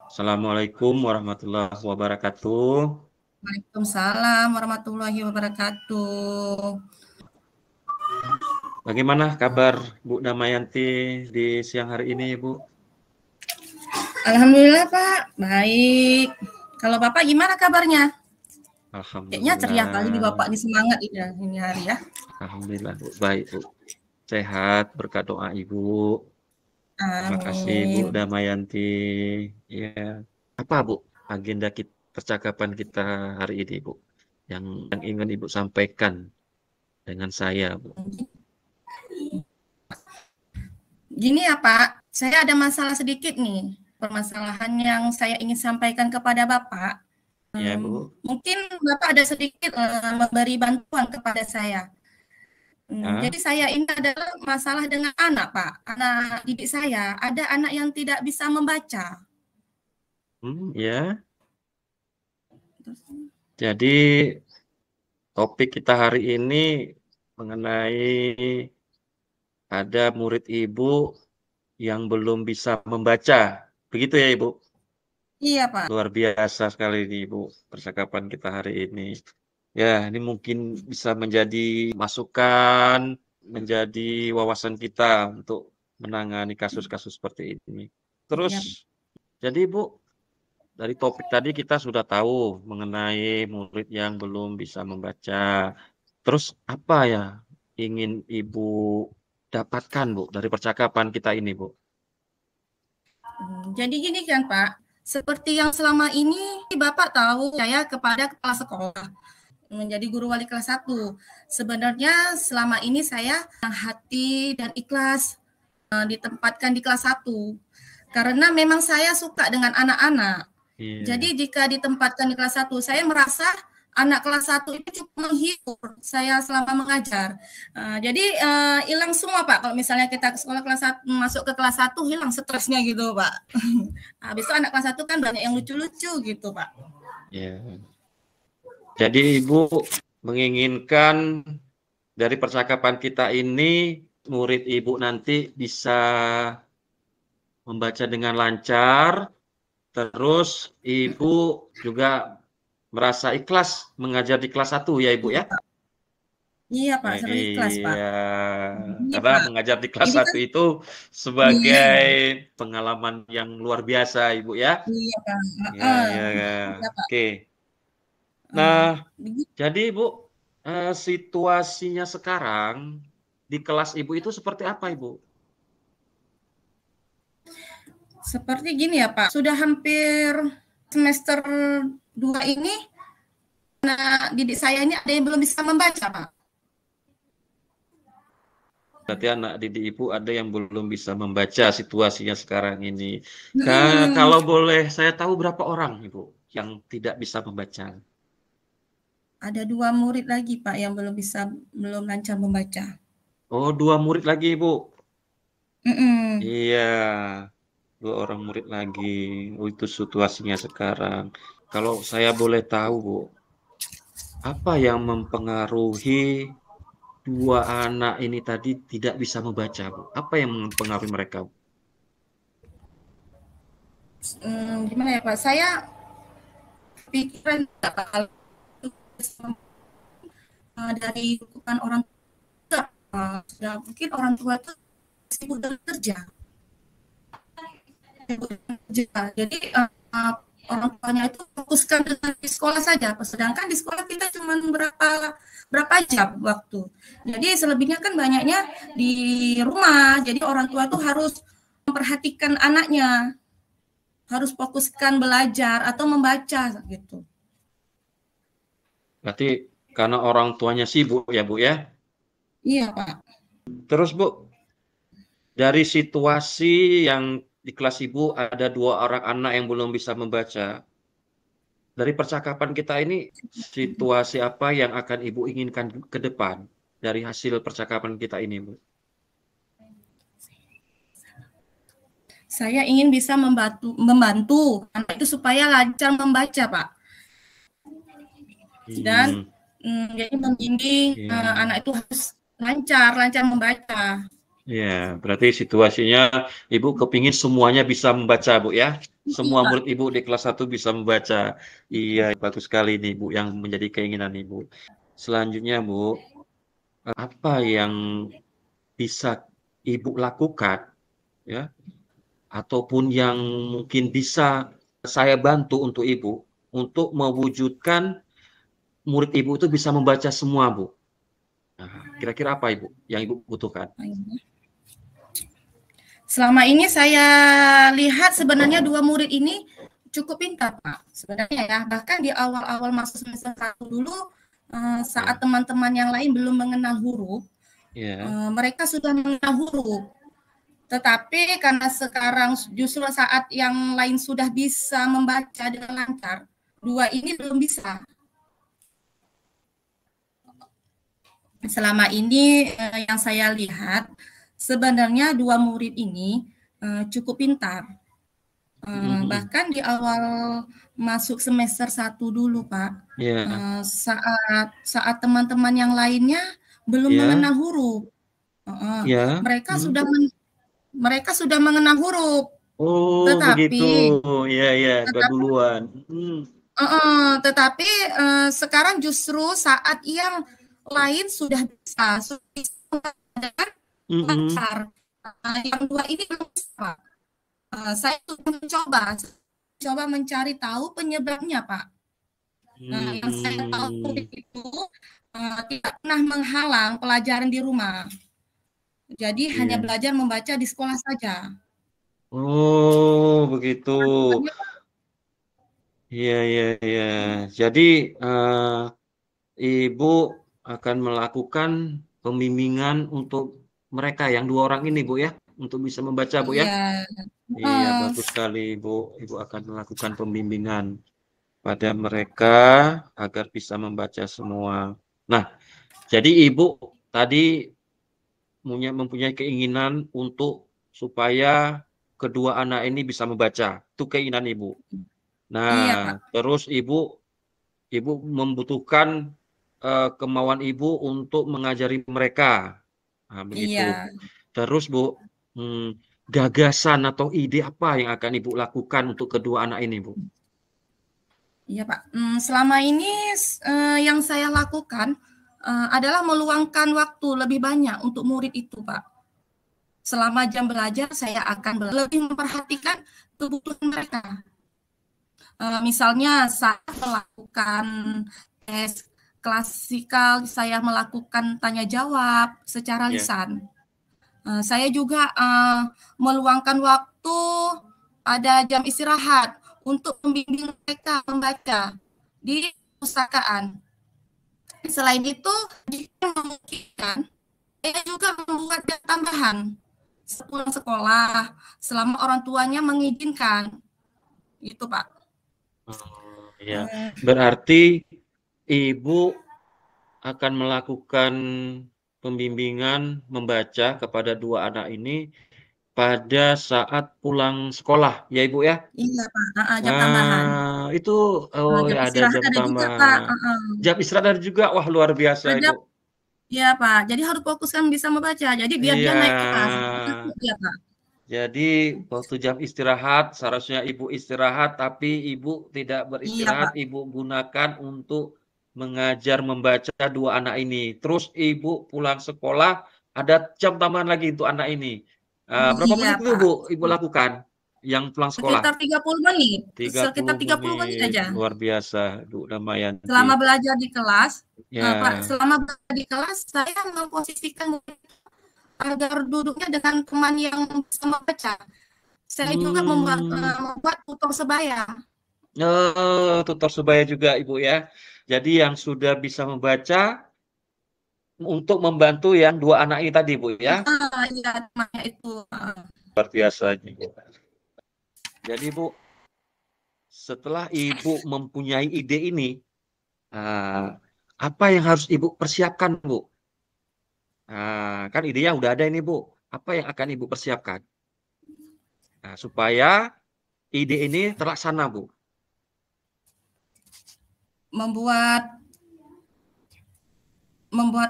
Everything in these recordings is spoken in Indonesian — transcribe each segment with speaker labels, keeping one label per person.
Speaker 1: Assalamualaikum warahmatullahi wabarakatuh.
Speaker 2: Waalaikumsalam warahmatullahi wabarakatuh.
Speaker 1: Bagaimana kabar Bu Damayanti di siang hari ini, Bu?
Speaker 2: Alhamdulillah Pak, baik. Kalau Bapak gimana kabarnya? Kayaknya ceria kali di Bapak,
Speaker 1: Alhamdulillah.
Speaker 2: di semangat ini hari ya.
Speaker 1: Alhamdulillah, Bu. Baik, Bu. Sehat berkat doa Ibu. Terima kasih, Bu
Speaker 2: Amin.
Speaker 1: Damayanti. Ya. Apa, Bu, agenda percakapan kita hari ini, Bu? Yang ingin Ibu sampaikan dengan saya, Bu.
Speaker 2: Gini ya Pak, saya ada masalah sedikit nih. Permasalahan yang saya ingin sampaikan kepada Bapak.
Speaker 1: Ya, Bu.
Speaker 2: Mungkin Bapak ada sedikit memberi bantuan kepada saya.
Speaker 1: Ya.
Speaker 2: Jadi saya ini adalah masalah dengan anak, Pak. Anak didik saya, ada anak yang tidak bisa membaca.
Speaker 1: Ya. Jadi topik kita hari ini mengenai ada murid Ibu yang belum bisa membaca. Begitu ya, Ibu?
Speaker 2: Iya, Pak.
Speaker 1: Luar biasa sekali nih, Ibu, percakapan kita hari ini. Ya, ini mungkin bisa menjadi masukan, menjadi wawasan kita untuk menangani kasus-kasus seperti ini. Terus,
Speaker 2: Ya.
Speaker 1: jadi Ibu, dari topik tadi kita sudah tahu mengenai murid yang belum bisa membaca. Terus apa ya ingin Ibu dapatkan, Bu, dari percakapan kita ini, Bu?
Speaker 2: Jadi gini kan, Pak. Seperti yang selama ini Bapak tahu saya kepada kepala sekolah menjadi guru wali kelas 1. Sebenarnya selama ini saya hati dan ikhlas ditempatkan di kelas 1. Karena memang saya suka dengan anak-anak. Jadi jika ditempatkan di kelas 1, saya merasa anak kelas 1 itu cukup menghibur saya selama mengajar. Jadi hilang semua Pak. Kalau misalnya kita ke sekolah kelas 1, masuk ke kelas 1 hilang stresnya gitu Pak. Habis itu anak kelas 1 kan banyak yang lucu-lucu gitu Pak.
Speaker 1: Ya. Jadi Ibu menginginkan dari percakapan kita ini murid Ibu nanti bisa membaca dengan lancar, terus Ibu juga merasa ikhlas mengajar di kelas 1 ya Ibu ya?
Speaker 2: Iya Pak, seru ikhlas Pak.
Speaker 1: Iya,
Speaker 2: Iya,
Speaker 1: karena
Speaker 2: Pak.
Speaker 1: mengajar di kelas
Speaker 2: Ini
Speaker 1: 1
Speaker 2: kan
Speaker 1: itu sebagai pengalaman yang luar biasa Ibu ya?
Speaker 2: iya Pak.
Speaker 1: Ya, ya, ya.
Speaker 2: Iya Pak.
Speaker 1: Oke. Nah, jadi Ibu, situasinya sekarang di kelas Ibu itu seperti apa Ibu?
Speaker 2: Seperti gini ya Pak, sudah hampir semester 2 ini anak didik saya ini ada yang belum bisa membaca Pak.
Speaker 1: Berarti anak didik Ibu ada yang belum bisa membaca situasinya sekarang ini. Kalau boleh saya tahu berapa orang Ibu yang tidak bisa membaca?
Speaker 2: Ada 2 murid lagi Pak yang belum lancar membaca.
Speaker 1: Oh, 2 murid lagi Ibu? Iya, 2 orang murid lagi. Oh, itu situasinya sekarang. Kalau saya boleh tahu Bu, apa yang mempengaruhi 2 anak ini tadi tidak bisa membaca Bu? Apa yang mempengaruhi mereka Bu?
Speaker 2: Gimana ya Pak, saya pikiran kalau dari dukungan orang tua, mungkin orang tua itu sibuk bekerja. Jadi orang tuanya itu fokuskan di sekolah saja, sedangkan di sekolah kita cuma berapa jam waktu. Jadi selebihnya kan banyaknya di rumah. Jadi orang tua tuh harus memperhatikan anaknya, harus fokuskan belajar atau membaca gitu.
Speaker 1: Berarti karena orang tuanya sibuk ya Bu ya?
Speaker 2: Iya Pak.
Speaker 1: Terus Bu, dari situasi yang di kelas Ibu ada 2 orang anak yang belum bisa membaca. Dari percakapan kita ini, situasi apa yang akan Ibu inginkan ke depan dari hasil percakapan kita ini, Bu?
Speaker 2: Saya ingin bisa membantu anak itu supaya lancar membaca, Pak. Dan jadi membimbing anak itu harus lancar membaca.
Speaker 1: Ya, berarti situasinya Ibu kepingin semuanya bisa membaca, Bu ya? semua
Speaker 2: Iya.
Speaker 1: murid Ibu di kelas 1 bisa membaca. Iya, bagus sekali nih, Bu, yang menjadi keinginan Ibu. Selanjutnya, Bu, apa yang bisa Ibu lakukan, ya, ataupun yang mungkin bisa saya bantu untuk Ibu, untuk mewujudkan murid Ibu itu bisa membaca semua, Bu? Nah, kira-kira apa Ibu yang Ibu butuhkan?
Speaker 2: Selama ini saya lihat sebenarnya 2 murid ini cukup pintar, Pak, sebenarnya ya. Bahkan di awal-awal masuk semester 1 dulu, saat teman-teman yang lain belum mengenal huruf, mereka sudah mengenal huruf. Tetapi karena sekarang justru saat yang lain sudah bisa membaca dengan lancar, 2 ini belum bisa. Selama ini yang saya lihat, sebenarnya 2 murid ini cukup pintar. Bahkan di awal masuk semester 1 dulu, Pak, saat teman-teman yang lainnya belum mengenal huruf, mereka sudah mengenal huruf.
Speaker 1: Oh, begitu.
Speaker 2: Tetapi
Speaker 1: Iya, keduluan.
Speaker 2: Tetapi sekarang justru saat yang lain sudah bisa dengan lancar. Yang 2 ini belum bisa. Saya mencoba mencari tahu penyebabnya, Pak. Nah, yang saya tahu itu tidak pernah menghalang pelajaran di rumah. Jadi hanya belajar membaca di sekolah saja.
Speaker 1: Oh, begitu. Iya. Jadi Ibu akan melakukan pembimbingan untuk mereka yang 2 orang ini, Bu, ya, untuk bisa membaca, Bu, ya? Iya, bagus sekali, Ibu. Ibu akan melakukan pembimbingan pada mereka agar bisa membaca semua. Nah, jadi Ibu tadi mempunyai keinginan untuk supaya kedua anak ini bisa membaca. Itu keinginan Ibu. Nah, terus Ibu membutuhkan kemauan Ibu untuk mengajari mereka. Nah, begitu. Terus Bu, gagasan atau ide apa yang akan Ibu lakukan untuk kedua anak ini, Bu?
Speaker 2: Iya, Pak. Selama ini yang saya lakukan adalah meluangkan waktu lebih banyak untuk murid itu, Pak. Selama jam belajar saya akan lebih memperhatikan kebutuhan mereka. Misalnya saya melakukan tes klasikal, saya melakukan tanya jawab secara lisan. Saya juga meluangkan waktu pada jam istirahat untuk membimbing mereka membaca di perpustakaan. Selain itu, jika memungkinkan, saya juga membuat jam tambahan sepulang sekolah selama orang tuanya mengizinkan. Itu, Pak.
Speaker 1: Ya, berarti Ibu akan melakukan pembimbingan membaca kepada 2 anak ini pada saat pulang sekolah, ya Ibu ya?
Speaker 2: Iya, Pak, jam tambahan.
Speaker 1: Itu
Speaker 2: Jam
Speaker 1: ada
Speaker 2: istirahat
Speaker 1: jam
Speaker 2: ada juga, Pak.
Speaker 1: tambahan. Jam istirahat ada juga? Wah, luar biasa
Speaker 2: Ada,
Speaker 1: Ibu.
Speaker 2: iya, Pak. Jadi harus fokuskan bisa membaca. Jadi biar dia naik kelas. Iya, Pak.
Speaker 1: Jadi waktu jam istirahat seharusnya Ibu istirahat, tapi Ibu tidak beristirahat, Ibu gunakan untuk mengajar membaca 2 anak ini. Terus Ibu pulang sekolah ada jam tambahan lagi untuk anak ini. Berapa menit itu Bu Ibu lakukan yang pulang sekolah?
Speaker 2: Sekitar 30 menit.
Speaker 1: 30
Speaker 2: Sekitar 30 menit aja.
Speaker 1: Luar biasa, Bu Damayanti.
Speaker 2: Selama belajar di kelas, Pak, selama belajar di kelas saya memposisikan agar duduknya dengan teman yang bisa membaca. Saya juga membuat tutor sebaya.
Speaker 1: Tutor sebaya juga Ibu ya. Jadi yang sudah bisa membaca untuk membantu yang 2 anak ini tadi Bu ya?
Speaker 2: Iya, namanya itu.
Speaker 1: Luar biasa. Jadi Bu, setelah Ibu mempunyai ide ini, apa yang harus Ibu persiapkan Bu? Kan idenya udah ada ini Bu. Apa yang akan Ibu persiapkan? Supaya ide ini terlaksana Bu.
Speaker 2: Membuat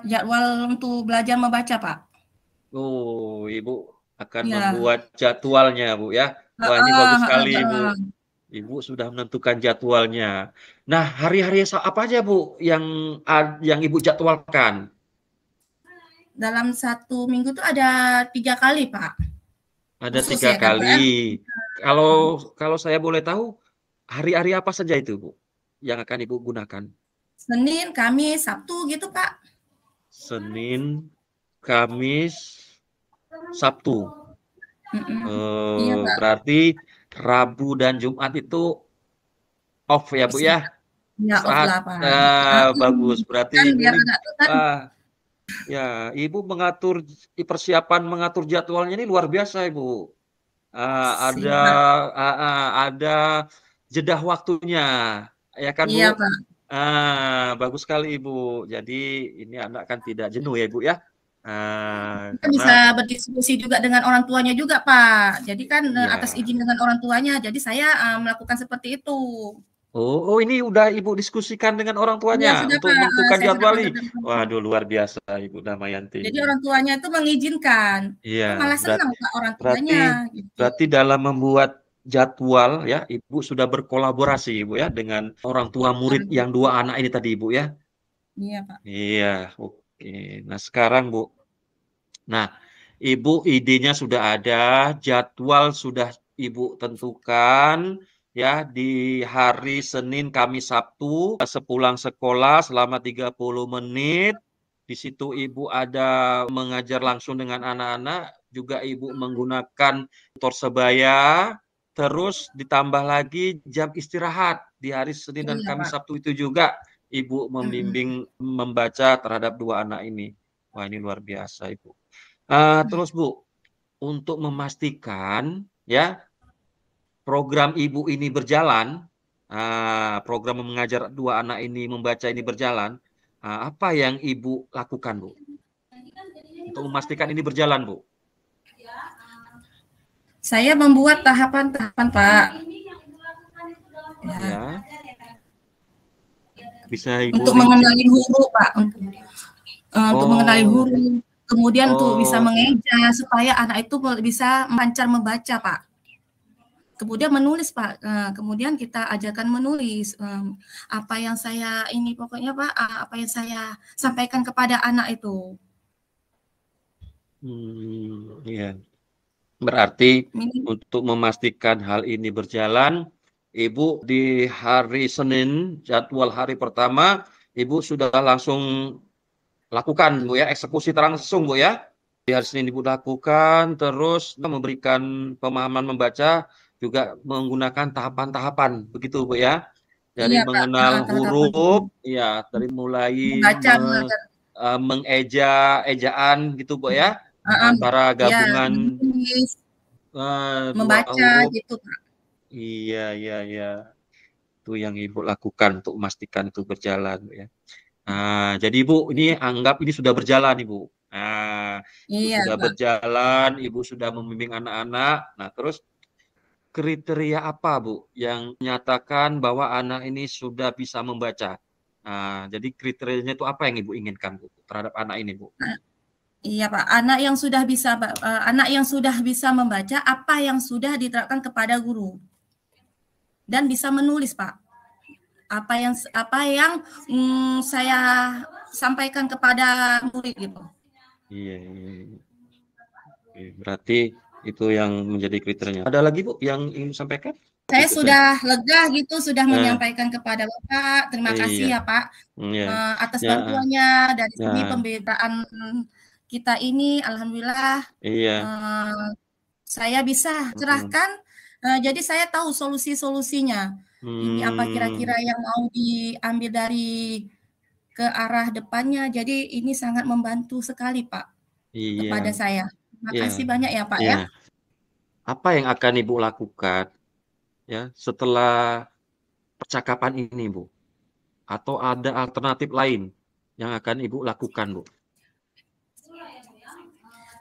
Speaker 2: jadwal untuk belajar membaca, Pak.
Speaker 1: Oh, Ibu akan membuat jadwalnya Bu ya. Wah, ini bagus sekali Bu. Ibu sudah menentukan jadwalnya. Nah, hari-hari apa aja Bu yang Ibu jadwalkan?
Speaker 2: Dalam 1 minggu tuh ada 3 kali, Pak.
Speaker 1: Ada
Speaker 2: Khusus
Speaker 1: 3
Speaker 2: ya kan, Pak, ya?
Speaker 1: kali. Kalau saya boleh tahu, hari-hari apa saja itu Bu yang akan Ibu gunakan?
Speaker 2: Senin, Kamis, Sabtu gitu, Pak.
Speaker 1: Senin, Kamis, Sabtu.
Speaker 2: Iya, Pak.
Speaker 1: Berarti Rabu dan Jumat itu off ya Bu ya?
Speaker 2: Ya, off lah, Pak.
Speaker 1: Bagus. Berarti
Speaker 2: Kan
Speaker 1: Ibu
Speaker 2: biar
Speaker 1: ini
Speaker 2: anak tuh kan
Speaker 1: ya, Ibu persiapan mengatur jadwalnya ini luar biasa Ibu.
Speaker 2: siap.
Speaker 1: Ada jeda waktunya, ya kan
Speaker 2: Iya,
Speaker 1: Bu?
Speaker 2: Pak.
Speaker 1: Bagus sekali Ibu. Jadi ini anak kan tidak jenuh ya Ibu ya?
Speaker 2: Kita bisa
Speaker 1: Karena
Speaker 2: berdiskusi juga dengan orang tuanya juga, Pak. Jadi kan atas
Speaker 1: ya.
Speaker 2: izin dengan orang tuanya. Jadi saya melakukan seperti itu.
Speaker 1: Oh, ini udah Ibu diskusikan dengan orang
Speaker 2: Iya
Speaker 1: tuanya
Speaker 2: sudah,
Speaker 1: untuk
Speaker 2: Pak.
Speaker 1: menentukan
Speaker 2: Saya sudah
Speaker 1: jadwal
Speaker 2: kontak
Speaker 1: nih.
Speaker 2: dengan orang tua.
Speaker 1: Waduh, luar biasa Ibu Damayanti
Speaker 2: Jadi
Speaker 1: ini.
Speaker 2: orang tuanya itu mengizinkan.
Speaker 1: Iya,
Speaker 2: Oh, malah senang Pak orang
Speaker 1: berarti
Speaker 2: tuanya gitu.
Speaker 1: berarti dalam membuat jadwal ya, Ibu sudah berkolaborasi Ibu ya dengan orang tua murid yang 2 anak ini tadi Ibu ya.
Speaker 2: Iya, Pak.
Speaker 1: Iya, oke. Nah, sekarang Bu. Nah, Ibu idenya sudah ada, jadwal sudah Ibu tentukan ya di hari Senin, Kamis, Sabtu, sepulang sekolah selama 30 menit. Di situ Ibu ada mengajar langsung dengan anak-anak, juga Ibu menggunakan tutor sebaya, terus ditambah lagi jam istirahat di hari Senin dan
Speaker 2: Iya,
Speaker 1: Kamis,
Speaker 2: Pak.
Speaker 1: Sabtu itu juga Ibu membimbing membaca terhadap 2 anak ini. Wah, ini luar biasa Ibu. Terus Bu, untuk memastikan ya program Ibu ini berjalan, program mengajar 2 anak ini membaca ini berjalan, apa yang Ibu lakukan Bu? Untuk memastikan ini berjalan Bu?
Speaker 2: Saya membuat tahapan-tahapan, Pak.
Speaker 1: Ya. Bisa Ibu
Speaker 2: Untuk mengenali huruf, Pak. Untuk mengenali huruf. Kemudian untuk bisa mengeja supaya anak itu bisa lancar membaca, Pak. Kemudian menulis, Pak. Kemudian kita ajarkan menulis. Apa yang saya ini pokoknya, Pak, apa yang saya sampaikan kepada anak itu.
Speaker 1: Iya. Berarti untuk memastikan hal ini berjalan, Ibu di hari Senin, jadwal hari pertama, Ibu sudah langsung lakukan Bu ya, eksekusi langsung Bu ya. Di hari Senin Ibu lakukan, terus memberikan pemahaman membaca, juga menggunakan tahapan-tahapan, begitu Bu ya. Dari
Speaker 2: Iya, Pak.
Speaker 1: mengenal
Speaker 2: Tahapan
Speaker 1: huruf, ya dari mulai
Speaker 2: membaca, belajar.
Speaker 1: mengeja ejaan gitu Bu ya, antara
Speaker 2: Ya,
Speaker 1: gabungan
Speaker 2: menulis,
Speaker 1: 2
Speaker 2: membaca
Speaker 1: huruf.
Speaker 2: gitu, Pak.
Speaker 1: Iya. Itu yang Ibu lakukan untuk memastikan itu berjalan ya. Jadi Ibu ini anggap ini sudah berjalan Ibu. Itu
Speaker 2: Iya,
Speaker 1: sudah
Speaker 2: Pak.
Speaker 1: berjalan, Ibu sudah membimbing anak-anak. Nah, terus kriteria apa Bu yang menyatakan bahwa anak ini sudah bisa membaca? Jadi kriterianya itu apa yang Ibu inginkan Bu terhadap anak ini Bu?
Speaker 2: Iya, Pak. Anak yang sudah bisa membaca apa yang sudah diterapkan kepada guru. Dan bisa menulis, Pak. Apa yang saya sampaikan kepada murid gitu.
Speaker 1: Iya. Berarti itu yang menjadi kriterianya. Ada lagi Bu yang ingin disampaikan?
Speaker 2: Saya sudah lega gitu, sudah menyampaikan kepada Bapak. Terima kasih ya Pak atas bantuannya dari sini pemberitaan kita ini. Alhamdulillah saya bisa cerahkan. Jadi saya tahu solusi-solusinya. Ini apa kira-kira yang mau diambil dari ke arah depannya. Jadi ini sangat membantu sekali Pak kepada saya. Terima kasih banyak ya Pak ya.
Speaker 1: Apa yang akan Ibu lakukan ya setelah percakapan ini Bu? Atau ada alternatif lain yang akan Ibu lakukan Bu?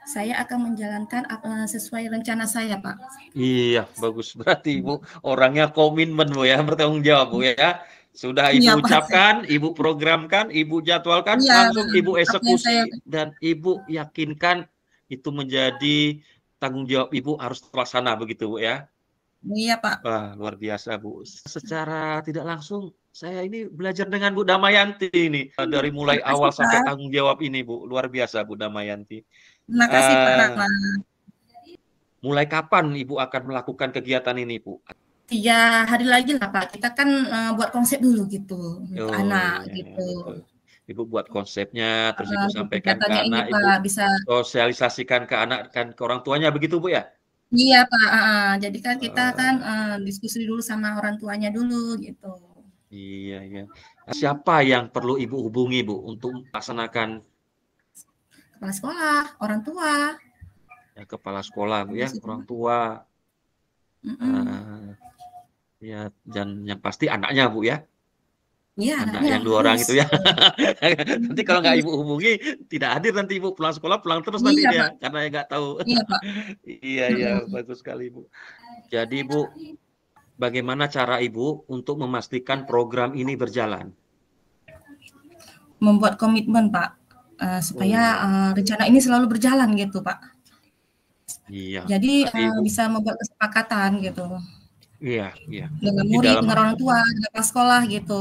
Speaker 2: Saya akan menjalankan sesuai rencana saya, Pak.
Speaker 1: Iya, bagus. Berarti Ibu orangnya komitmen Bu ya, bertanggung jawab Bu ya. Sudah Ibu ucapkan, Ibu programkan, Ibu jadwalkan, langsung Ibu eksekusi dan Ibu yakinkan itu menjadi tanggung jawab Ibu harus terlaksana begitu Bu ya.
Speaker 2: Iya, Pak.
Speaker 1: Wah, luar biasa, Bu. Secara tidak langsung, saya ini belajar dengan Bu Damayanti ini. Dari mulai
Speaker 2: Makasih,
Speaker 1: awal sampai
Speaker 2: Pak.
Speaker 1: tanggung jawab ini, Bu. Luar biasa, Bu Damayanti.
Speaker 2: Terima kasih, Pak
Speaker 1: Eh,
Speaker 2: Rahma.
Speaker 1: mulai kapan Ibu akan melakukan kegiatan ini, Bu?
Speaker 2: 3 hari lagi lah, Pak. Kita kan buat konsep dulu gitu untuk
Speaker 1: Oh
Speaker 2: anak
Speaker 1: iya,
Speaker 2: gitu.
Speaker 1: betul. Ibu buat konsepnya, terus Ibu
Speaker 2: Untuk
Speaker 1: sampaikan ke
Speaker 2: kegiatannya ini,
Speaker 1: anak, Ibu
Speaker 2: Pak, bisa.
Speaker 1: sosialisasikan ke anak dan ke orang tuanya, begitu, Bu ya?
Speaker 2: Iya, Pak. Jadi kan kita kan
Speaker 1: Eh,
Speaker 2: diskusi dulu sama orang tuanya dulu gitu.
Speaker 1: iya, iya. Siapa yang perlu Ibu hubungi, Bu, untuk melaksanakan
Speaker 2: Kepala sekolah, orang tua.
Speaker 1: kepala sekolah, Bu ya, orang tua,
Speaker 2: Mm-mm.
Speaker 1: eh, ya, dan yang pasti anaknya, Bu ya,
Speaker 2: Iya,
Speaker 1: anak
Speaker 2: anaknya
Speaker 1: yang 2 orang
Speaker 2: harus.
Speaker 1: itu ya. Nanti kalau nggak
Speaker 2: Harus.
Speaker 1: Ibu hubungi, tidak hadir nanti Ibu pulang sekolah, pulang terus nanti
Speaker 2: Iya,
Speaker 1: dia,
Speaker 2: Pak.
Speaker 1: karena ya nggak tahu.
Speaker 2: Iya, Pak.
Speaker 1: Iya, iya,
Speaker 2: Mm-mm.
Speaker 1: bagus sekali, Bu. Jadi, Bu, bagaimana cara Ibu untuk memastikan program ini berjalan?
Speaker 2: Membuat komitmen, Pak, supaya
Speaker 1: Oh,
Speaker 2: rencana ini selalu berjalan gitu, Pak.
Speaker 1: iya.
Speaker 2: Jadi
Speaker 1: Berarti Ibu,
Speaker 2: bisa membuat kesepakatan gitu
Speaker 1: iya, iya.
Speaker 2: dengan
Speaker 1: Berarti
Speaker 2: murid,
Speaker 1: dalam,
Speaker 2: dengan orang tua, dengan kepala sekolah gitu.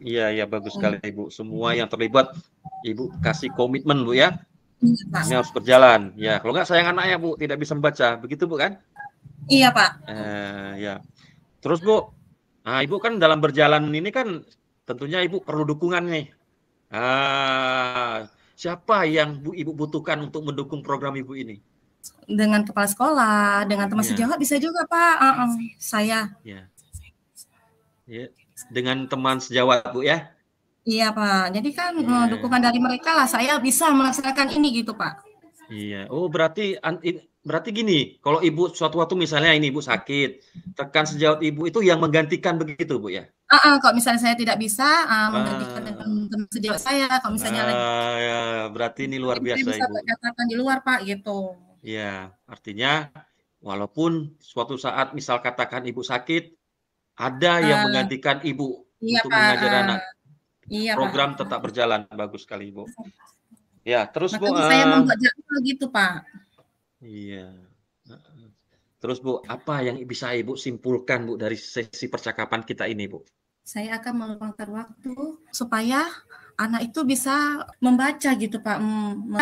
Speaker 1: iya, iya, bagus sekali, Ibu. Semua yang terlibat, Ibu kasih komitmen, Bu ya.
Speaker 2: Iya, Pak.
Speaker 1: Ini harus berjalan. Ya, kalau nggak sayang anaknya, Bu, tidak bisa membaca. Begitu, Bu kan?
Speaker 2: Iya, Pak.
Speaker 1: Ya. Terus, Bu, nah, Ibu kan dalam berjalan ini kan tentunya Ibu perlu dukungan nih. Siapa yang Ibu butuhkan untuk mendukung program Ibu ini?
Speaker 2: Dengan kepala sekolah, dengan teman
Speaker 1: Ya,
Speaker 2: sejawat bisa juga, Pak. Saya.
Speaker 1: ya, ya. Dengan teman sejawat, Bu ya.
Speaker 2: Iya, Pak. Jadi kan
Speaker 1: Iya,
Speaker 2: dukungan dari mereka lah saya bisa melaksanakan ini gitu, Pak.
Speaker 1: iya. Oh, berarti gini, kalau Ibu suatu waktu misalnya ini Ibu sakit, rekan sejawat Ibu itu yang menggantikan begitu, Bu ya?
Speaker 2: Kalau misalnya saya tidak bisa menggantikan dengan
Speaker 1: Ah,
Speaker 2: teman sejawat saya, kalau misalnya lagi
Speaker 1: ya, berarti ini luar
Speaker 2: saya
Speaker 1: biasa,
Speaker 2: bisa
Speaker 1: Ibu.
Speaker 2: buat catatan di luar, Pak, gitu.
Speaker 1: Ya, artinya walaupun suatu saat misal katakan Ibu sakit, ada yang
Speaker 2: Eee,
Speaker 1: menggantikan Ibu
Speaker 2: iya,
Speaker 1: untuk
Speaker 2: Pak,
Speaker 1: mengajar anak.
Speaker 2: iya, Pak.
Speaker 1: Program tetap berjalan, bagus sekali, Ibu. Ya, terus Bu,
Speaker 2: Makanya saya membuat jadwal gitu, Pak.
Speaker 1: iya. Terus Bu, apa yang bisa Ibu simpulkan Bu dari sesi percakapan kita ini, Bu?
Speaker 2: Saya akan meluangkan waktu supaya anak itu bisa membaca gitu, Pak,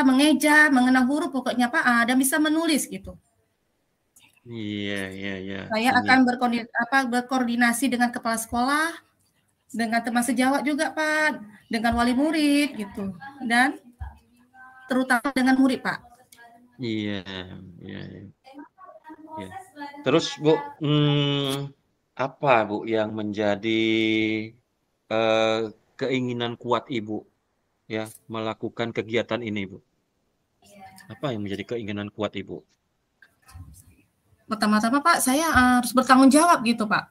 Speaker 2: mengeja, mengenal huruf pokoknya, Pak, dan bisa menulis gitu.
Speaker 1: Iya, iya, iya.
Speaker 2: Saya
Speaker 1: Ini,
Speaker 2: akan berkoordinasi dengan kepala sekolah, dengan teman sejawat juga, Pak, dengan wali murid gitu, dan terutama dengan murid, Pak.
Speaker 1: iya, iya, iya. Terus Bu, apa Bu yang menjadi eh, keinginan kuat Ibu ya melakukan kegiatan ini, Bu? Apa yang menjadi keinginan kuat Ibu?
Speaker 2: Pertama-tama, Pak, saya harus bertanggung jawab gitu, Pak.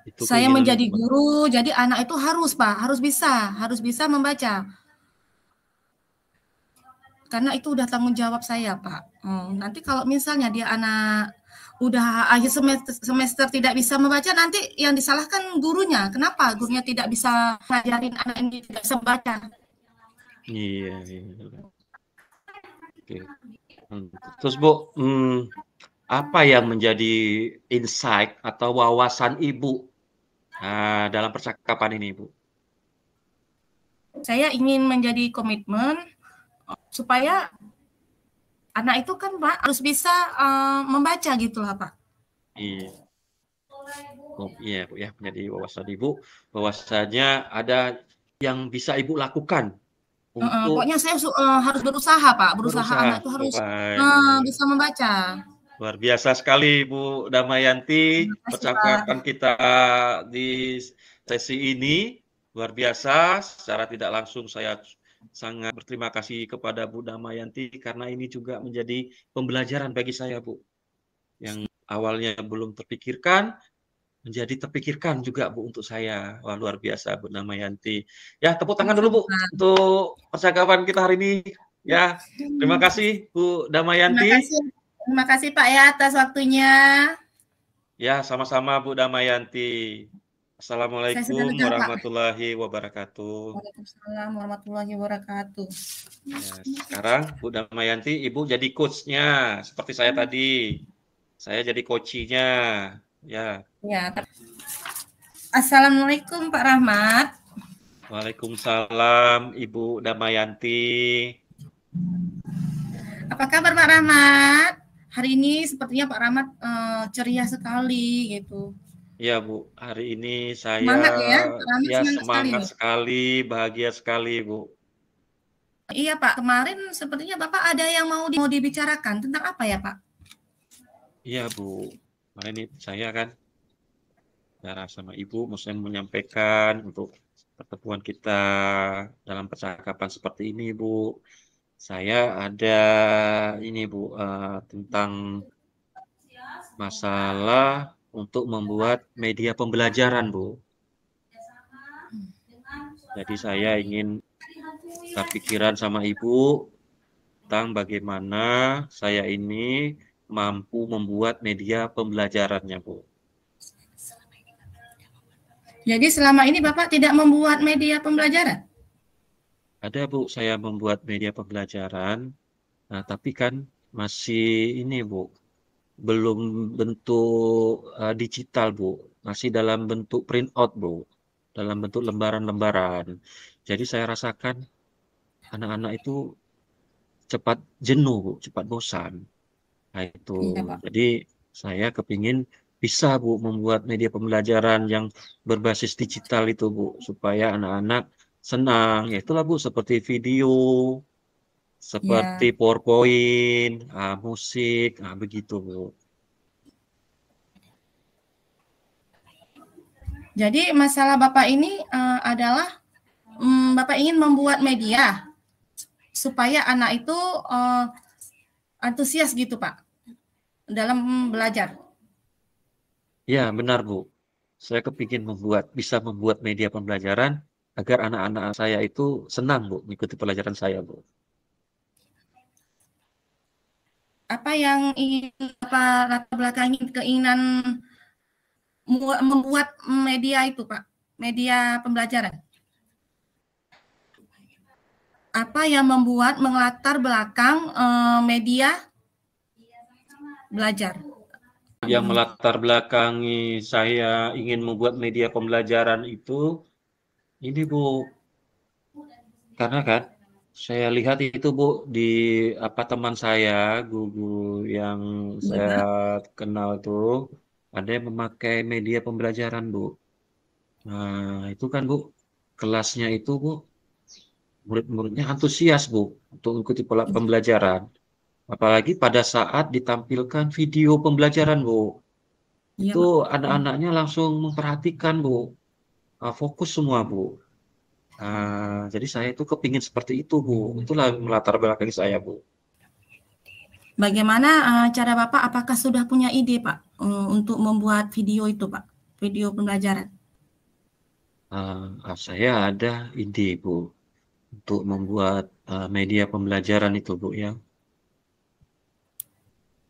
Speaker 1: Itu
Speaker 2: Saya
Speaker 1: keinginan
Speaker 2: menjadi guru, jadi anak itu harus, Pak, harus bisa membaca. Karena itu udah tanggung jawab saya, Pak. Nanti kalau misalnya dia anak udah akhir semester tidak bisa membaca, nanti yang disalahkan gurunya. Kenapa gurunya tidak bisa ngajarin anak ini tidak bisa membaca?
Speaker 1: Iya, iya. Oke. Terus Bu, apa yang menjadi insight atau wawasan Ibu dalam percakapan ini, Bu?
Speaker 2: Saya ingin menjadi komitmen supaya anak itu kan Pak harus bisa membaca gitu lah Pak.
Speaker 1: Iya. Oh, iya, Bu ya, menjadi wawasan Ibu, bahwasanya ada yang bisa Ibu lakukan untuk
Speaker 2: Pokoknya saya harus berusaha Pak, berusaha anak
Speaker 1: berusaha.
Speaker 2: itu harus
Speaker 1: Baik.
Speaker 2: bisa membaca.
Speaker 1: Luar biasa sekali Bu Damayanti,
Speaker 2: Terima kasih Pak.
Speaker 1: percakapan kita di sesi ini luar biasa. Secara tidak langsung saya sangat berterima kasih kepada Bu Damayanti karena ini juga menjadi pembelajaran bagi saya, Bu. Yang awalnya belum terpikirkan, menjadi terpikirkan juga, Bu, untuk saya. Wah, luar biasa Bu Damayanti. Ya, tepuk tangan dulu, Bu, untuk percakapan kita hari ini. Ya, terima kasih Bu Damayanti.
Speaker 2: Terima kasih Pak ya atas waktunya.
Speaker 1: Ya, sama-sama Bu Damayanti. Assalamualaikum warahmatullahi wabarakatuh.
Speaker 2: Waalaikumsalam warahmatullahi wabarakatuh.
Speaker 1: Ya, sekarang Bu Damayanti, Ibu jadi coach-nya seperti saya tadi. Saya jadi coach-nya. Ya.
Speaker 2: Ya. Assalamualaikum Pak Rahmat.
Speaker 1: Waalaikumsalam Ibu Damayanti.
Speaker 2: Apa kabar Pak Rahmat? Hari ini sepertinya Pak Rahmat ceria sekali gitu.
Speaker 1: Ya Bu, hari ini saya
Speaker 2: Semangat ya, Pak Rahmat
Speaker 1: ya
Speaker 2: semangat
Speaker 1: semangat sekali, bahagia sekali Bu.
Speaker 2: Iya Pak, kemarin sepertinya Bapak ada yang mau dibicarakan tentang apa ya Pak?
Speaker 1: Iya Bu, kemarin ini saya kan bicara sama Ibu, maksudnya menyampaikan untuk pertemuan kita dalam percakapan seperti ini Bu. Saya ada ini Bu, tentang masalah untuk membuat media pembelajaran Bu. Jadi saya ingin berpikiran sama Ibu tentang bagaimana saya ini mampu membuat media pembelajarannya, Bu.
Speaker 2: Jadi selama ini Bapak tidak membuat media pembelajaran?
Speaker 1: Ada, Bu, saya membuat media pembelajaran, tapi kan masih ini, Bu, belum bentuk digital, Bu. Masih dalam bentuk print out, Bu. Dalam bentuk lembaran-lembaran. Jadi saya rasakan anak-anak itu cepat jenuh, Bu, cepat bosan. Nah, itu.
Speaker 2: Iya, Pak.
Speaker 1: Jadi saya kepingin bisa, Bu, membuat media pembelajaran yang berbasis digital itu, Bu, supaya anak-anak senang. Ya itulah, Bu, seperti video, seperti
Speaker 2: Ya.
Speaker 1: PowerPoint, musik, begitu, Bu.
Speaker 2: Jadi masalah Bapak ini adalah Bapak ingin membuat media supaya anak itu antusias gitu Pak dalam belajar.
Speaker 1: Ya, benar, Bu. Saya kepingin bisa membuat media pembelajaran agar anak-anak saya itu senang, Bu, mengikuti pelajaran saya, Bu.
Speaker 2: Apa yang ingin latar belakang keinginan membuat media itu Pak, media pembelajaran? Apa yang membuat melatar belakang media belajar?
Speaker 1: Yang melatar belakangi saya ingin membuat media pembelajaran itu, ini Bu, karena kan saya lihat itu Bu di teman saya, guru yang saya
Speaker 2: Ya.
Speaker 1: kenal itu ada yang memakai media pembelajaran Bu. Nah itu kan Bu, kelasnya itu Bu, murid-muridnya antusias Bu untuk mengikuti pembelajaran. Apalagi pada saat ditampilkan video pembelajaran Bu,
Speaker 2: Iya, Pak.
Speaker 1: itu anak-anaknya langsung memperhatikan Bu, fokus semua Bu. Jadi saya itu kepingin seperti itu Bu, itulah melatar belakang saya Bu.
Speaker 2: Bagaimana cara Bapak? Apakah sudah punya ide Pak untuk membuat video itu Pak, video pembelajaran?
Speaker 1: Saya ada ide Bu untuk membuat media pembelajaran itu Bu ya.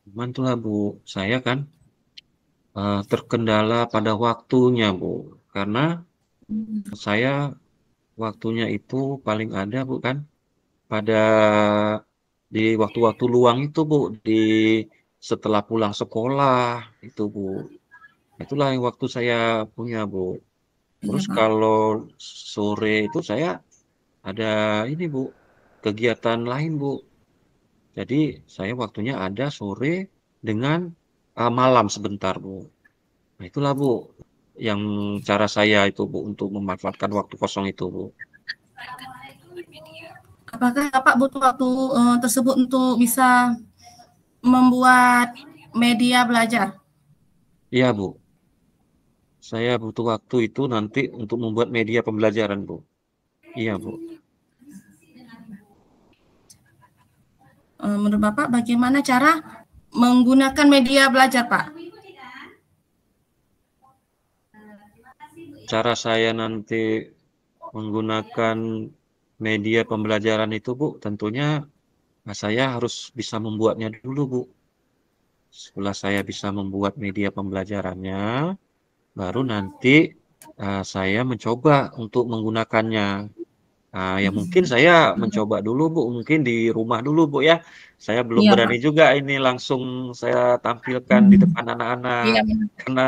Speaker 1: Cuman itulah Bu, saya kan terkendala pada waktunya Bu, karena saya waktunya itu paling ada Bu kan pada di waktu-waktu luang itu Bu, setelah pulang sekolah itu Bu. Itulah yang waktu saya punya Bu.
Speaker 2: Iya
Speaker 1: Terus
Speaker 2: Pak.
Speaker 1: kalau sore itu saya ada ini Bu, kegiatan lain Bu. Jadi saya waktunya ada sore dengan malam sebentar Bu. Nah itulah Bu, yang cara saya itu Bu untuk memanfaatkan waktu kosong itu Bu.
Speaker 2: Apakah Bapak butuh waktu tersebut untuk bisa membuat media belajar?
Speaker 1: Iya Bu, saya butuh waktu itu nanti untuk membuat media pembelajaran Bu. Iya Bu.
Speaker 2: Menurut Bapak bagaimana cara menggunakan media belajar Pak?
Speaker 1: Cara saya nanti menggunakan media pembelajaran itu Bu, tentunya saya harus bisa membuatnya dulu Bu. Setelah saya bisa membuat media pembelajarannya, baru nanti saya mencoba untuk menggunakannya. Ya mungkin saya mencoba dulu Bu, mungkin di rumah dulu Bu ya. Saya belum
Speaker 2: Iya, Pak.
Speaker 1: berani juga ini langsung saya tampilkan di depan
Speaker 2: Iya,
Speaker 1: anak-anak.
Speaker 2: benar.
Speaker 1: Karena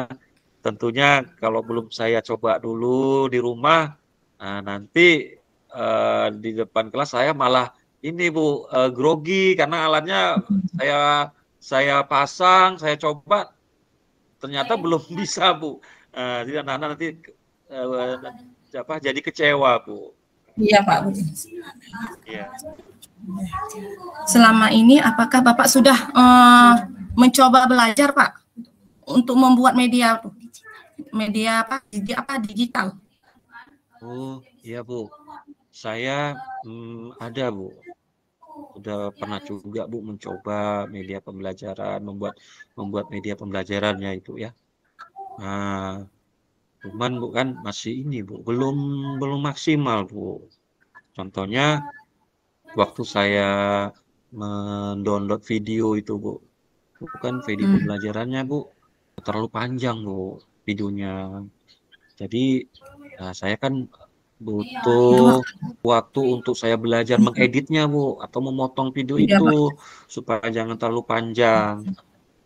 Speaker 1: tentunya kalau belum saya coba dulu di rumah, nanti di depan kelas saya malah ini Bu, grogi karena alatnya saya pasang, saya coba ternyata belum bisa Bu. Jadi anak-anak nanti jadi kecewa Bu.
Speaker 2: Iya, Pak.
Speaker 1: Iya.
Speaker 2: Selama ini apakah Bapak sudah mencoba belajar, Pak, untuk membuat media digital?
Speaker 1: Oh, iya Bu. Saya ada Bu. Udah pernah juga Bu mencoba media pembelajaran, membuat media pembelajarannya itu ya. Cuman Bu kan masih ini Bu, belum maksimal Bu. Contohnya waktu saya mendownload video itu Bu, bukan video pembelajarannya Bu, terlalu panjang Bu videonya. Jadi saya kan butuh waktu untuk saya belajar mengeditnya Bu, atau memotong video
Speaker 2: Iya, Pak.
Speaker 1: itu supaya jangan terlalu panjang.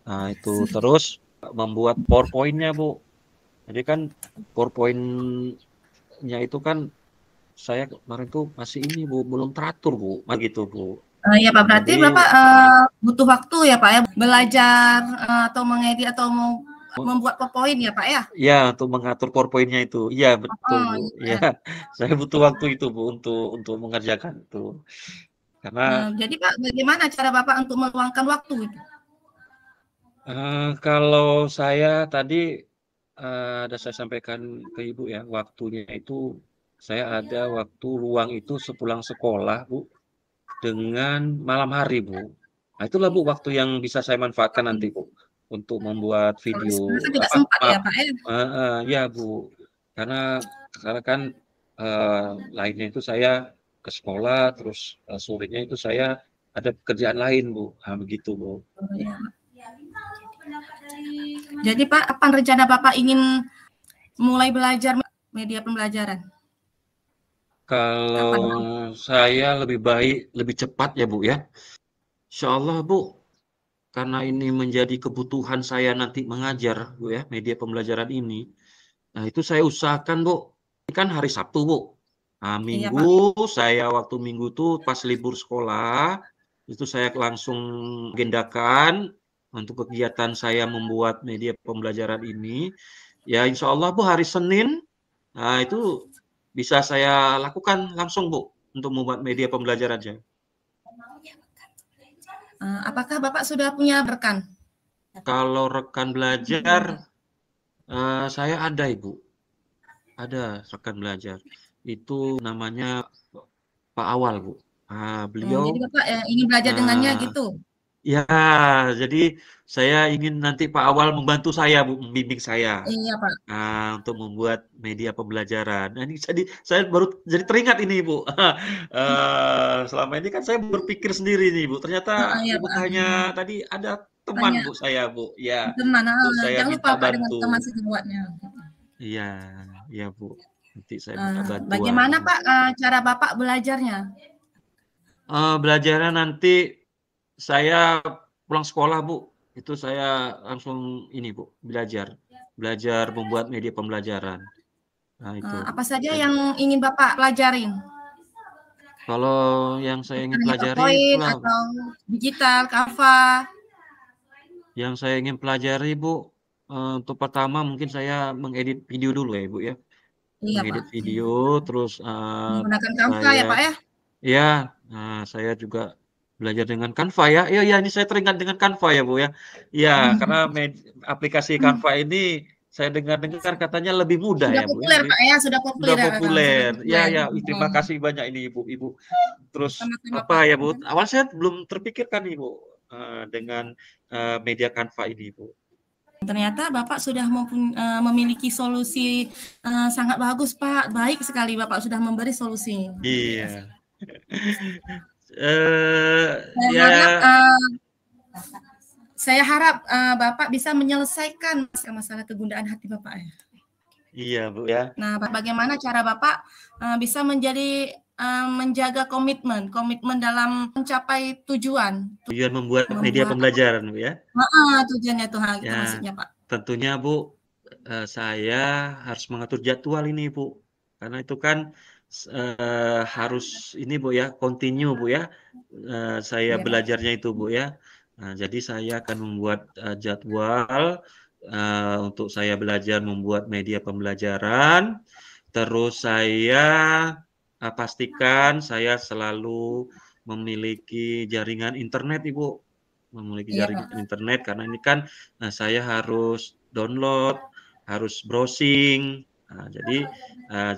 Speaker 1: Nah itu terus membuat PowerPoint-nya Bu. Jadi kan PowerPoint-nya itu kan saya kemarin tuh masih ini Bu, belum teratur Bu, gitu Bu.
Speaker 2: Ya Pak, berarti
Speaker 1: Jadi
Speaker 2: Bapak butuh waktu ya Pak ya belajar atau mengedit atau membuat PowerPoint ya Pak ya?
Speaker 1: ya untuk mengatur PowerPoint-nya itu, iya betul
Speaker 2: Oh,
Speaker 1: Bu.
Speaker 2: iya.
Speaker 1: Ya, saya butuh waktu itu Bu untuk mengerjakan itu. Karena
Speaker 2: Jadi Pak, bagaimana cara Bapak untuk meluangkan waktu itu?
Speaker 1: kalau saya tadi ada saya sampaikan ke Ibu ya, waktunya itu saya ada waktu luang itu sepulang sekolah Bu, dengan malam hari Bu. Nah itulah Bu waktu yang bisa saya manfaatkan nanti Bu, untuk membuat
Speaker 2: Kalau
Speaker 1: video
Speaker 2: sekarang kan tidak sempat ya Pak ya?
Speaker 1: ya Bu, karena sekarang kan lainnya itu saya ke sekolah, terus sorenya itu saya ada pekerjaan lain Bu, begitu Bu.
Speaker 2: Oh, iya. Jadi Pak, kapan rencana Bapak ingin mulai belajar media pembelajaran?
Speaker 1: Kalau
Speaker 2: Kapan?
Speaker 1: saya lebih cepat ya Bu ya. Insya Allah Bu, karena ini menjadi kebutuhan saya nanti mengajar Bu ya, media pembelajaran ini. Nah itu saya usahakan Bu, ini kan hari Sabtu Bu.
Speaker 2: Iya Pak.
Speaker 1: Waktu Minggu tuh pas libur sekolah, itu saya langsung agendakan untuk kegiatan saya membuat media pembelajaran ini. Ya insya Allah Bu hari Senin, nah itu bisa saya lakukan langsung Bu, untuk membuat media pembelajarannya.
Speaker 2: Apakah Bapak sudah punya rekan?
Speaker 1: Kalau rekan belajar, saya ada Ibu. Ada rekan belajar. Itu namanya Pak Awal Bu.
Speaker 2: Jadi
Speaker 1: Beliau
Speaker 2: Bapak ingin belajar dengannya
Speaker 1: eh,
Speaker 2: gitu?
Speaker 1: ya, jadi saya ingin nanti Pak Awal membantu saya Bu, membimbing saya
Speaker 2: Iya Pak.
Speaker 1: untuk membuat media pembelajaran. Nah, ini saya baru jadi teringat ini Bu. Selama ini kan saya berpikir sendiri nih Bu. Ternyata
Speaker 2: Iya Pak.
Speaker 1: bukannya tadi ada teman
Speaker 2: Tanya
Speaker 1: Bu saya Bu. Ya,
Speaker 2: teman,
Speaker 1: untuk saya
Speaker 2: jangan lupa
Speaker 1: minta
Speaker 2: Pak dengan teman
Speaker 1: bantu.
Speaker 2: sejawatnya.
Speaker 1: Iya, iya Bu. Nanti saya minta bantuan.
Speaker 2: Bagaimana Pak cara Bapak belajarnya?
Speaker 1: Belajarnya nanti saya pulang sekolah Bu, itu saya langsung ini Bu, belajar membuat media pembelajaran. Nah itu Bu.
Speaker 2: Apa saja yang ingin Bapak pelajarin?
Speaker 1: Kalau yang saya ingin
Speaker 2: Hanya
Speaker 1: pelajari
Speaker 2: PowerPoint
Speaker 1: itulah
Speaker 2: atau digital, Canva?
Speaker 1: yang saya ingin pelajari Bu, untuk pertama mungkin saya mengedit video dulu ya Ibu ya.
Speaker 2: Iya Pak.
Speaker 1: Mengedit video terus
Speaker 2: Menggunakan Canva ya Pak
Speaker 1: saya
Speaker 2: ya?
Speaker 1: ya, saya juga belajar dengan Canva ya. Iya iya, ini saya teringat dengan Canva ya, Bu, ya. Iya, karena aplikasi Canva ini saya dengar-dengar katanya lebih mudah
Speaker 2: Sudah
Speaker 1: ya, Bu, ya,
Speaker 2: populer Pak ya, sudah
Speaker 1: sudah
Speaker 2: populer. Sudah
Speaker 1: populer. Ya
Speaker 2: populer.
Speaker 1: ya, terima kasih banyak ini Ibu. Terus
Speaker 2: Sama-sama Pak.
Speaker 1: apa ya, Bu, awal saya belum terpikirkan nih, Bu, dengan media Canva ini, Bu.
Speaker 2: Ternyata Bapak sudah memiliki solusi sangat bagus Pak. Baik sekali Bapak sudah memberi solusi.
Speaker 1: Iya.
Speaker 2: Saya saya harap Bapak bisa menyelesaikan masalah kegundahan hati Bapak ya.
Speaker 1: Iya, Bu, ya.
Speaker 2: Nah, bagaimana cara Bapak bisa menjadi menjaga komitmen dalam mencapai tujuan.
Speaker 1: Tujuan membuat media pembelajaran, Bu, ya?
Speaker 2: Tujuannya itu, gitu
Speaker 1: Ya,
Speaker 2: maksudnya, Pak.
Speaker 1: tentunya, Bu, saya harus mengatur jadwal ini, Bu. Karena itu kan harus ini, Bu, ya, continue, Bu, ya. Saya
Speaker 2: Iya, Pak.
Speaker 1: belajarnya itu, Bu, ya. Nah, jadi saya akan membuat jadwal untuk saya belajar membuat media pembelajaran. Terus saya pastikan saya selalu memiliki jaringan internet, Ibu. Memiliki
Speaker 2: Iya, Pak.
Speaker 1: jaringan internet karena ini kan saya harus download, harus browsing. Nah, jadi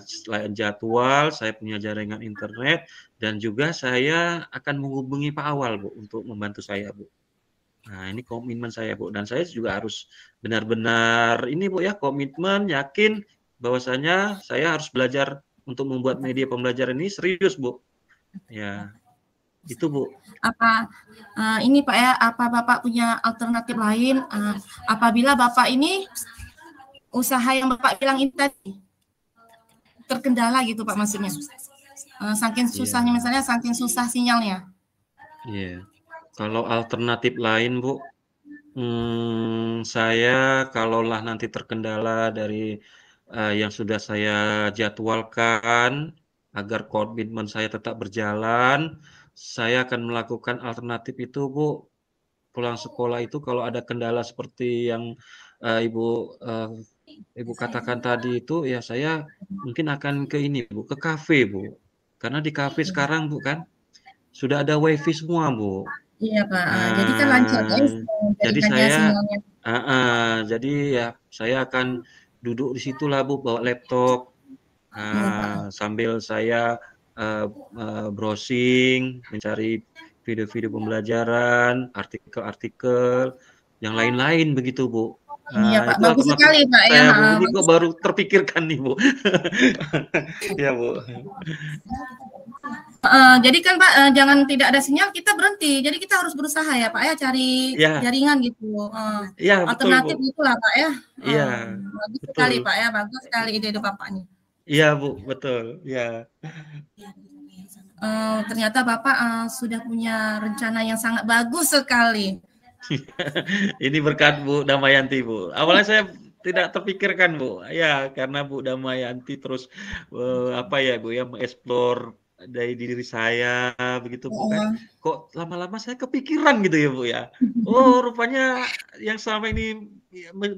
Speaker 1: selain jadwal, saya punya jaringan internet dan juga saya akan menghubungi Pak Awal, Bu, untuk membantu saya, Bu. Nah, ini komitmen saya, Bu, dan saya juga harus benar-benar ini, Bu, ya, komitmen, yakin bahwasanya saya harus belajar untuk membuat media pembelajaran ini serius, Bu. Ya, itu, Bu.
Speaker 2: Apa ini, Pak, ya, apa Bapak punya alternatif lain apabila Bapak ini usaha yang Bapak bilang ini tadi terkendala gitu, Pak, maksudnya. Saking susahnya, misalnya saking susah sinyalnya.
Speaker 1: Iya. Kalau alternatif lain, Bu, saya kalaulah nanti terkendala dari yang sudah saya jadwalkan agar komitmen saya tetap berjalan, saya akan melakukan alternatif itu, Bu. Pulang sekolah itu kalau ada kendala seperti yang Ibu katakan tadi itu, ya saya mungkin akan ke ini, Bu, ke kafe, Bu. Karena di kafe sekarang, Bu, kan sudah ada WiFi semua, Bu.
Speaker 2: Iya, Pak. Jadi kan lancar ya
Speaker 1: Jadi
Speaker 2: jaringannya,
Speaker 1: saya
Speaker 2: sinyalnya.
Speaker 1: jadi ya saya akan duduk di situlah, Bu, bawa laptop,
Speaker 2: Iya, Pak.
Speaker 1: sambil saya browsing, mencari video-video pembelajaran, artikel-artikel, yang lain-lain begitu, Bu.
Speaker 2: Iya, Pak.
Speaker 1: Itu
Speaker 2: Bagus
Speaker 1: alternatif
Speaker 2: sekali, Pak, ya.
Speaker 1: saya, Bu. Ini kok
Speaker 2: Bagus.
Speaker 1: baru terpikirkan nih, Bu. Ya, Bu.
Speaker 2: Jadi kan, Pak, jangan tidak ada sinyal kita berhenti. Jadi kita harus berusaha ya, Pak, ya, cari
Speaker 1: Ya.
Speaker 2: jaringan gitu.
Speaker 1: Iya, betul,
Speaker 2: Alternatif
Speaker 1: Bu.
Speaker 2: itulah, Pak, ya.
Speaker 1: Iya,
Speaker 2: Bagus sekali,
Speaker 1: betul.
Speaker 2: Pak, ya. Bagus sekali ide Bapak nih.
Speaker 1: Iya, Bu, betul. Ya.
Speaker 2: Ternyata Bapak sudah punya rencana yang sangat bagus sekali.
Speaker 1: Ini berkat Bu Damayanti, Bu. Awalnya saya tidak terpikirkan, Bu. Ya, karena Bu Damayanti terus apa ya, Bu, ya, mengeksplor dari diri saya begitu, Bu, kan. Kok lama-lama saya kepikiran gitu ya, Bu, ya. Oh, rupanya yang selama ini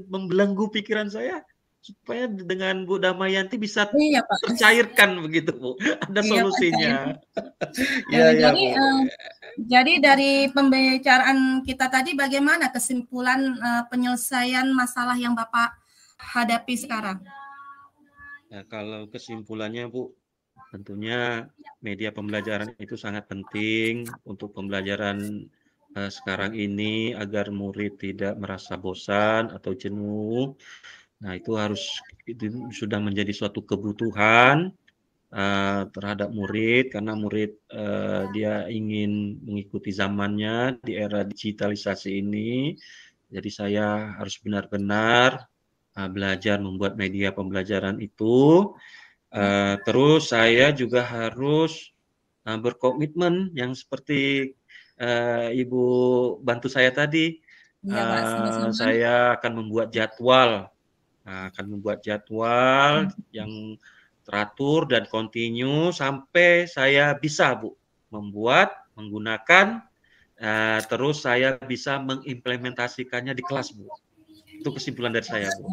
Speaker 1: membelenggu pikiran saya supaya dengan Bu Damayanti bisa
Speaker 2: Iya, Pak.
Speaker 1: tercairkan begitu, Bu. Ada
Speaker 2: Iya, Pak,
Speaker 1: solusinya. Iya, ya, Bu.
Speaker 2: Jadi dari pembicaraan kita tadi bagaimana kesimpulan penyelesaian masalah yang Bapak hadapi sekarang?
Speaker 1: Ya, kalau kesimpulannya, Bu, tentunya media pembelajaran itu sangat penting untuk pembelajaran sekarang ini agar murid tidak merasa bosan atau jenuh. Nah, itu sudah menjadi suatu kebutuhan terhadap murid karena murid dia ingin mengikuti zamannya di era digitalisasi ini. Jadi saya harus benar-benar belajar membuat media pembelajaran itu. Terus saya juga harus berkomitmen yang seperti Ibu bantu saya tadi.
Speaker 2: Iya, Pak, sama-sama.
Speaker 1: Saya akan membuat jadwal, yang teratur dan kontinu sampai saya bisa, Bu, menggunakan, terus saya bisa mengimplementasikannya di kelas, Bu. Itu kesimpulan dari saya, Bu.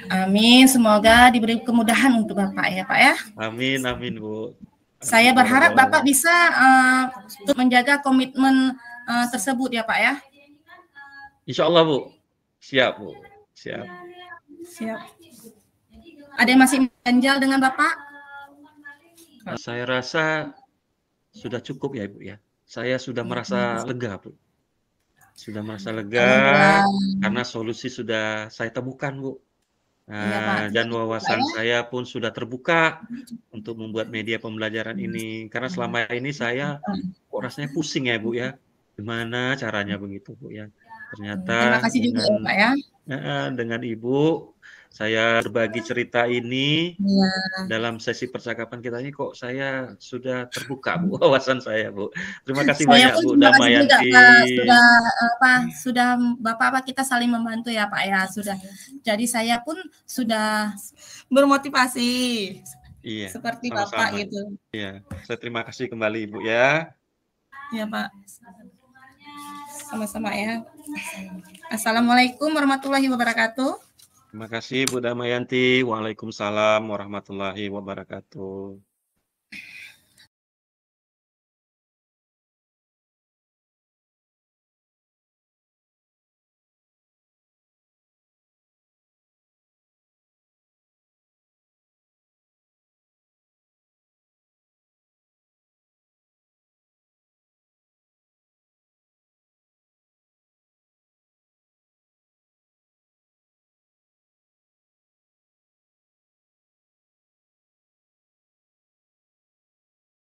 Speaker 2: Amin, semoga diberi kemudahan untuk Bapak ya, Pak, ya.
Speaker 1: Amin, amin, Bu.
Speaker 2: Saya berharap Bapak bisa menjaga komitmen tersebut ya, Pak, ya.
Speaker 1: Insya Allah, Bu. Siap, Bu. Siap.
Speaker 2: Ada yang masih ganjal dengan Bapak?
Speaker 1: Saya rasa sudah cukup ya, Ibu, ya. Saya sudah merasa lega, Bu. Sudah merasa lega karena solusi sudah saya temukan, Bu. Dan wawasan saya pun sudah terbuka untuk membuat media pembelajaran ini. Karena selama ini saya kok rasanya pusing ya, Bu, ya. Gimana caranya begitu, Bu, ya. Ternyata
Speaker 2: terima kasih juga ya, Pak, ya.
Speaker 1: Dengan Ibu saya berbagi cerita ini
Speaker 2: Iya.
Speaker 1: dalam sesi percakapan kita ini kok saya sudah terbuka Bu, wawasan saya Bu. Terima kasih
Speaker 2: Saya
Speaker 1: banyak
Speaker 2: pun
Speaker 1: Bu
Speaker 2: terima kasih juga
Speaker 1: Damayanti.
Speaker 2: Pak, sudah Bapak kita saling membantu ya Pak ya, sudah. Jadi saya pun sudah bermotivasi.
Speaker 1: Iya,
Speaker 2: Seperti
Speaker 1: sama-sama.
Speaker 2: Bapak gitu.
Speaker 1: Iya, saya terima kasih kembali Ibu ya.
Speaker 2: Iya Pak. Sama-sama ya. Assalamualaikum warahmatullahi wabarakatuh.
Speaker 1: Terima kasih Bu Damayanti. Waalaikumsalam warahmatullahi wabarakatuh.